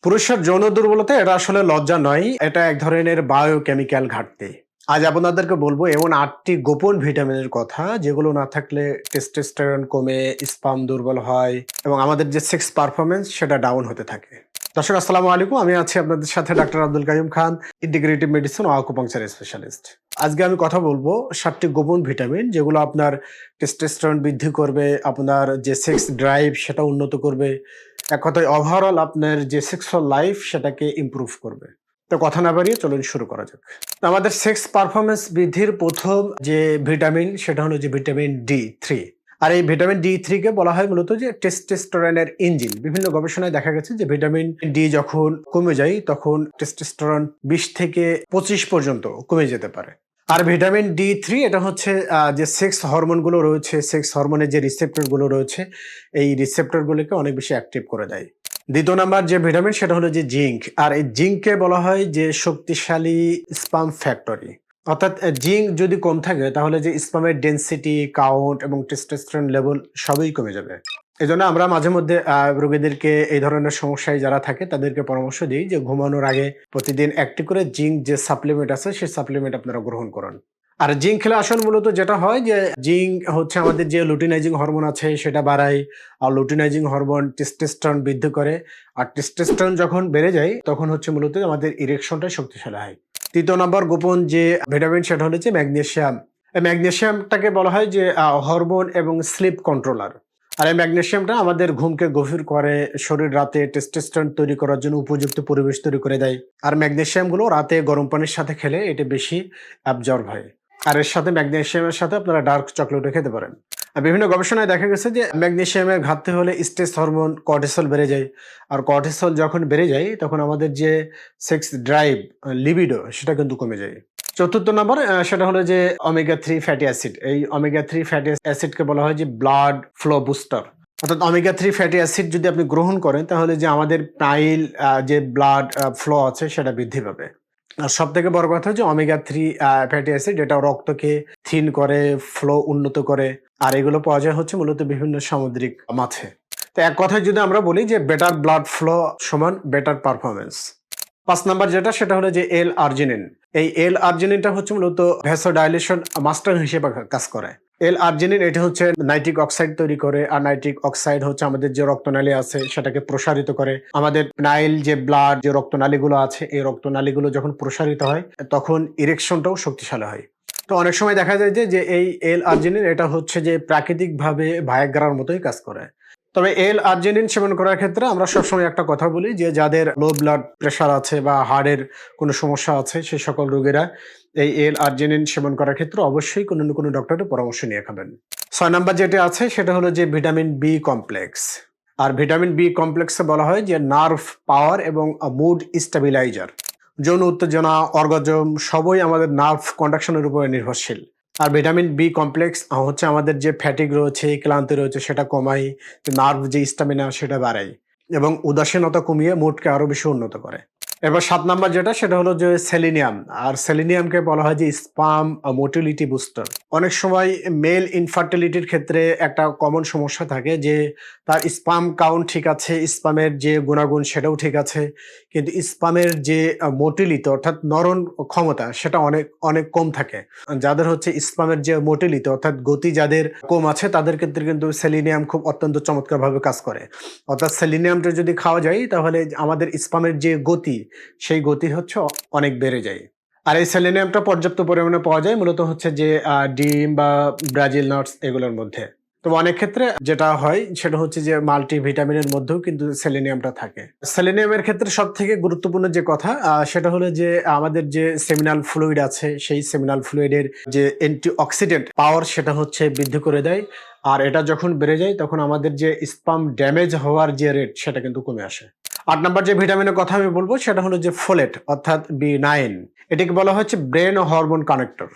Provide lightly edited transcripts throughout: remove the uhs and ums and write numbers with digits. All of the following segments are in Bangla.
পুরুষের যৌন দুর্বলতা এটা আসলে লজ্জা নয়, এটা এক ধরনের বায়োকেমিক্যাল ঘাটতি। আজ আপনাদেরকে বলবো এমন ৮টি গোপন ভিটামিনের কথা যেগুলো না থাকলে টেস্টোস্টেরন কমে, স্পাম দুর্বল হয় এবং আমাদের যে সেক্স পারফরম্যান্স সেটা ডাউন হতে থাকে। দর্শক আসসালামু আলাইকুম, আমি আছি আপনাদের সাথে ডাক্তার আব্দুল কাইয়ুম খান, ইন্টিগ্রেটিভ মেডিসিন ও আকুপাংচার স্পেশালিস্ট। আজকে আমি কথা বলবো ৭টি গোপন ভিটামিন যেগুলো আপনার টেস্টোস্টেরন বৃদ্ধি করবে, আপনার যে সেক্স ড্রাইভ সেটা উন্নত করবে, এক কথায় ওভারঅল আপনার যে সেক্সুয়াল লাইফ সেটাকে ইমপ্রুভ করবে। তো কথা না বাড়িয়ে চলুন শুরু করা যাক। তো আমাদের সেক্স পারফরমেন্স বৃদ্ধির প্রথম যে ভিটামিন সেটা হলো যে ভিটামিন ডি3। আর এই ভিটামিন ডি3 কে বলা হয় মূলত যে টেস্টোস্টেরনের ইঞ্জিন। বিভিন্ন গবেষণায় দেখা গেছে যে ভিটামিন ডি যখন কমে যায় তখন টেস্টোস্টেরন ২০ থেকে ২৫ পর্যন্ত কমে যেতে পারে। আর ভিটামিন ডি3 এটা হচ্ছে যে সেক্স হরমোনগুলো রয়েছে, সেক্স হরমোনের যে রিসেপ্টরগুলো রয়েছে, এই রিসেপ্টরগুলোকে অনেক বেশি অ্যাক্টিভ করে দেয়। দ্বিতীয় নাম্বার যে ভিটামিন সেটা হলো যে জিঙ্ক। আর এই জিঙ্ককে বলা হয় যে শক্তিশালী স্পাম ফ্যাক্টরি। অর্থাৎ জিঙ্ক যদি কম থাকে তাহলে যে স্পামের ডেনসিটি, কাউন্ট এবং টেস্টোস্টেরন লেভেল সবই কমে যাবে। এজন্য আমরা মাঝে মধ্যে রোগীদেরকে এই ধরনের সমস্যায় যারা থাকে তাদেরকে পরামর্শ দিই যে ঘুমানোর আগে প্রতিদিন একটি করে জিঙ্ক যে সাপ্লিমেন্ট আছে সেই সাপ্লিমেন্ট আপনারা গ্রহণ করুন। আর জিঙ্ক খেলে আসলে মূলত যেটা হয় যে জিঙ্ক হচ্ছে আমাদের যে লুটিনাইজিং হরমোন আছে সেটা বাড়ায়। আর লুটিনাইজিং হরমোন টেস্টোস্টেরন বৃদ্ধি করে। আর টেস্টোস্টেরন যখন বেড়ে যায় তখন হচ্ছে মূলত আমাদের ইরেকশনটা শক্তিশালী হয়। তৃতীয় নম্বর গোপন যে ভিটামিন সেটা হলো যে ম্যাগনেসিয়াম। এই ম্যাগনেসিয়ামটাকে বলা হয় যে হরমোন এবং স্লিপ কন্ট্রোলার। আর এই ম্যাগনেসিয়ামটা আমাদের ঘুমকে গভীর করে, শরীর রাতে টেস্টোস্টেরন তৈরি করার জন্য উপযুক্ত পরিবেশ তৈরি করে দেয়। আর ম্যাগনেসিয়ামগুলো রাতে গরম পানির সাথে খেলে এটা বেশি অ্যাবজর্ব হয়। আর এর সাথে ম্যাগনেসিয়ামের সাথে আপনারা ডার্ক চকলেটও খেতে পারেন। আর বিভিন্ন গবেষণায় দেখা গেছে যে ম্যাগনেসিয়ামের ঘাটতি হলে স্ট্রেস হরমোন কর্টিসল বেড়ে যায়। আর কর্টিসল যখন বেড়ে যায় তখন আমাদের যে সেক্স ড্রাইভ, লিবিডো সেটা কিন্তু কমে যায়। চতুর্থ নম্বর সেটা হলো যে ওমেগা-3 ফ্যাটি অ্যাসিড। এই ওমেগা-3 ফ্যাটি অ্যাসিডকে বলা হয় যে ব্লাড ফ্লো বুস্টার। অর্থাৎ ওমেগা-3 ফ্যাটি অ্যাসিড যদি আপনি গ্রহণ করেন তাহলে যে আমাদের পাইল যে ব্লাড ফ্লো আছে সেটা বৃদ্ধি পাবে। আর সবথেকে বড় কথা হচ্ছে ওমেগা-3 ফ্যাটি অ্যাসিড এটা রক্তকে থিন করে, ফ্লো উন্নত করে। আর এগুলো পাওয়া যায় হচ্ছে মূলত বিভিন্ন সামুদ্রিক মাছে। তো এক কথায় যদি আমরা বলি যে বেটার ব্লাড ফ্লো সমান বেটার পারফরম্যান্স। ৫ নাম্বার যেটা সেটা হলো যে এল-আর্জিনিন। এই এল-আর্জিনিনটা হচ্ছে মূলত ভ্যাসোডাইলেশন মাস্টার হিসেবে কাজ করে। এল-আর্জিনিন এটা হচ্ছে নাইট্রিক অক্সাইড তৈরি করে। আর নাইট্রিক অক্সাইড হচ্ছে আমাদের যে রক্তনালী আছে সেটাকে প্রসারিত করে। আমাদের নাইল যে ব্লাড যে রক্তনালীগুলো আছে এই রক্তনালীগুলো যখন প্রসারিত হয় তখন ইরেকশনটাও শক্তিশালী হয়। তো অনেক সময় দেখা যায় যে এই এল-আর্জিনিন এটা হচ্ছে যে প্রাকৃতিকভাবে ভায়াগ্রার মতোই কাজ করে। তবে এল-আর্জিনিন সেবন করার ক্ষেত্রে আমরা সবসময় একটা কথা বলি যে যাদের লো ব্লাড প্রেশার আছে বা হার্টের কোনো সমস্যা আছে সেই সকল রোগীরা এই এল-আর্জিনিন সেবন করার ক্ষেত্রে অবশ্যই কোনো না কোনো ডক্টরের পরামর্শ নিয়ে খাবেন। ৬ নাম্বার যেটা আছে সেটা হলো যে ভিটামিন বি কমপ্লেক্স। আর ভিটামিন বি কমপ্লেক্সে বলা হয় যে নার্ভ পাওয়ার এবং মুড স্টেবিলাইজার। যৌন উত্তেজনা, অর্গাজম সবই আমাদের নার্ভ কন্ডাকশনের উপরে নির্ভরশীল। আর ভিটামিন বি কমপ্লেক্স হচ্ছে আমাদের যে ফ্যাটিক রয়েছে, ক্লান্তি রয়েছে সেটা কমায়, নার্ভ যে স্ট্যামিনা সেটা বাড়ায় এবং উদাসীনতা কমিয়ে মুডকে আরো বেশি উন্নত করে। এবার ৭ নাম্বার যেটা সেটা হলো যে সেলিনিয়াম। আর সেলিনিয়ামকে বলা হয় যে স্পাম মোটিলিটি বুস্টার। অনেক সময় মেল ইনফার্টিলিটির ক্ষেত্রে একটা কমন সমস্যা থাকে যে তার স্পাম কাউন্ট ঠিক আছে, স্পামের যে গুণাগুণ সেটাও ঠিক আছে। কিন্তু স্পামের যে মোটিলিটি অর্থাৎ নরণ ক্ষমতা সেটা অনেক, অনেক কম থাকে। যাদের হচ্ছে স্পামের যে মোটিলিটি অর্থাৎ গতি যাদের কম আছে তাদের ক্ষেত্রে কিন্তু সেলিনিয়াম খুব অত্যন্ত চমৎকারভাবে কাজ করে। অর্থাৎ সেলিনিয়ামটা যদি খাওয়া যায় তাহলে আমাদের স্পামের যে গতি সেই গতি হচ্ছে অনেক বেড়ে যায়। আর এই সেলেনিয়ামটা পর্যাপ্ত পরিমাণে পাওয়া যায় মূলত হচ্ছে যে ডিম বা ব্রাজিল নাটস এগুলোর মধ্যে। তো অনেক ক্ষেত্রে যেটা হয় সেটা হচ্ছে যে মাল্টিভিটামিনের মধ্যেও কিন্তু সেলেনিয়ামটা থাকে। সেলেনিয়ামের ক্ষেত্রে সবথেকে গুরুত্বপূর্ণ যে কথা সেটা হলো যে আমাদের যে সেমিনাল ফ্লুইড আছে সেই সেমিনাল ফ্লুইডের যে অ্যান্টিঅক্সিডেন্ট পাওয়ার সেটা হচ্ছে বৃদ্ধি করে দেয়। আর এটা যখন বেড়ে যায় তখন আমাদের যে স্পাম ড্যামেজ হওয়ার যে রেট সেটা কিন্তু কমে আসে। ৮ নাম্বার যে ভিটামিনের কথা আমি বলবো সেটা হলো যে ফোলেট অর্থাৎ বি9। এটাকে বলা হচ্ছে ব্রেন ও হরমোন কানেক্টর।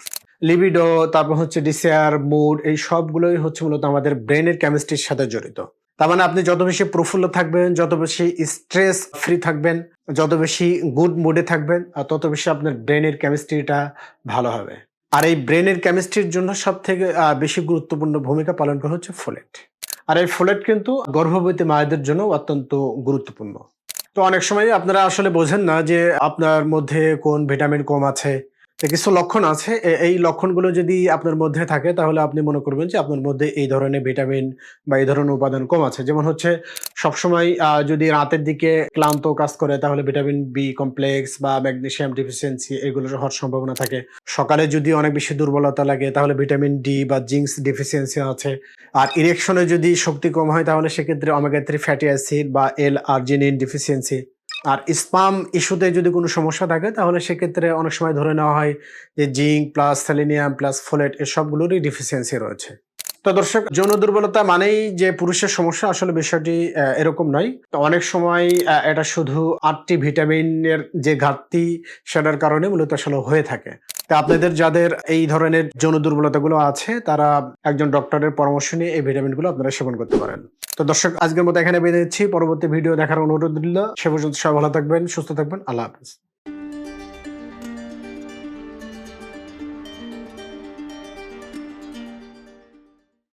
লিবিডো, তারপর হচ্ছে ডিসেয়ার, মুড এই সবগুলোই হচ্ছে মূলত আমাদের ব্রেনের কেমিস্ট্রির সাথে জড়িত। তার মানে আপনি যত বেশি প্রফুল্ল থাকবেন, যত বেশি স্ট্রেস ফ্রি থাকবেন, যত বেশি গুড মুডে থাকবেন, আর তত বেশি আপনার ব্রেনের কেমিস্ট্রিটা ভালো হবে। আর এই ব্রেনের কেমিস্ট্রির জন্য সবথেকে বেশি গুরুত্বপূর্ণ ভূমিকা পালন করে হচ্ছে ফোলেট। আর এই ফোলেট কিন্তু গর্ভবতী মায়েদের জন্য অত্যন্ত গুরুত্বপূর্ণ। তো অনেক সময় আপনারা আসলে বোঝেন না যে আপনার মধ্যে কোন ভিটামিন কম আছে। তো কিছু লক্ষণ আছে। এই লক্ষণগুলো যদি আপনার মধ্যে থাকে তাহলে আপনি মনে করবেন যে আপনার মধ্যে এই ধরনের ভিটামিন বা এই ধরনের উপাদান কম আছে। যেমন হচ্ছে সবসময় যদি রাতের দিকে ক্লান্ত কাজ করে তাহলে ভিটামিন বি কমপ্লেক্স বা ম্যাগনেসিয়াম ডেফিসিয়েন্সি এগুলো হওয়ার সম্ভাবনা থাকে। সকালে যদি অনেক বেশি দুর্বলতা লাগে তাহলে ভিটামিন ডি বা জিঙ্কস ডেফিসিয়েন্সি আছে। আর ইরেকশনে যদি শক্তি কম হয় তাহলে সেক্ষেত্রে ওমেগা 3 ফ্যাটি অ্যাসিড বা L-আর্জিনিন ডেফিসিয়েন্সি। আর স্পাম ইস্যুতে যদি কোনো সমস্যা থাকে তাহলে সেক্ষেত্রে অনেক সময় ধরে নেওয়া হয় যে zinc plus selenium plus folate এ সবগুলোরই ডেফিসিয়েন্সি রয়েছে। তো দর্শক, যৌন দুর্বলতা মানেই যে পুরুষের সমস্যা, আসলে বিষয়টি এরকম নয়। তো অনেক সময় এটা শুধু ৮ টি ভিটামিনের যে ঘাটতি সেটার কারণে মূলত আসলে হয়ে থাকে। তো আপনাদের যাদের এই ধরনের যৌন দুর্বলতাগুলো আছে তারা একজন ডক্টরের পরামর্শ নিয়ে এই ভিটামিনগুলো আপনারা সেবন করতে পারেন। তো দর্শক, আজকের মতো এখানে বিদায় নিচ্ছি। পরবর্তী ভিডিও দেখার অনুরোধ রইল। সে পর্যন্ত সবাই ভালো থাকবেন, সুস্থ থাকবেন। আল্লাহ হাফেজ।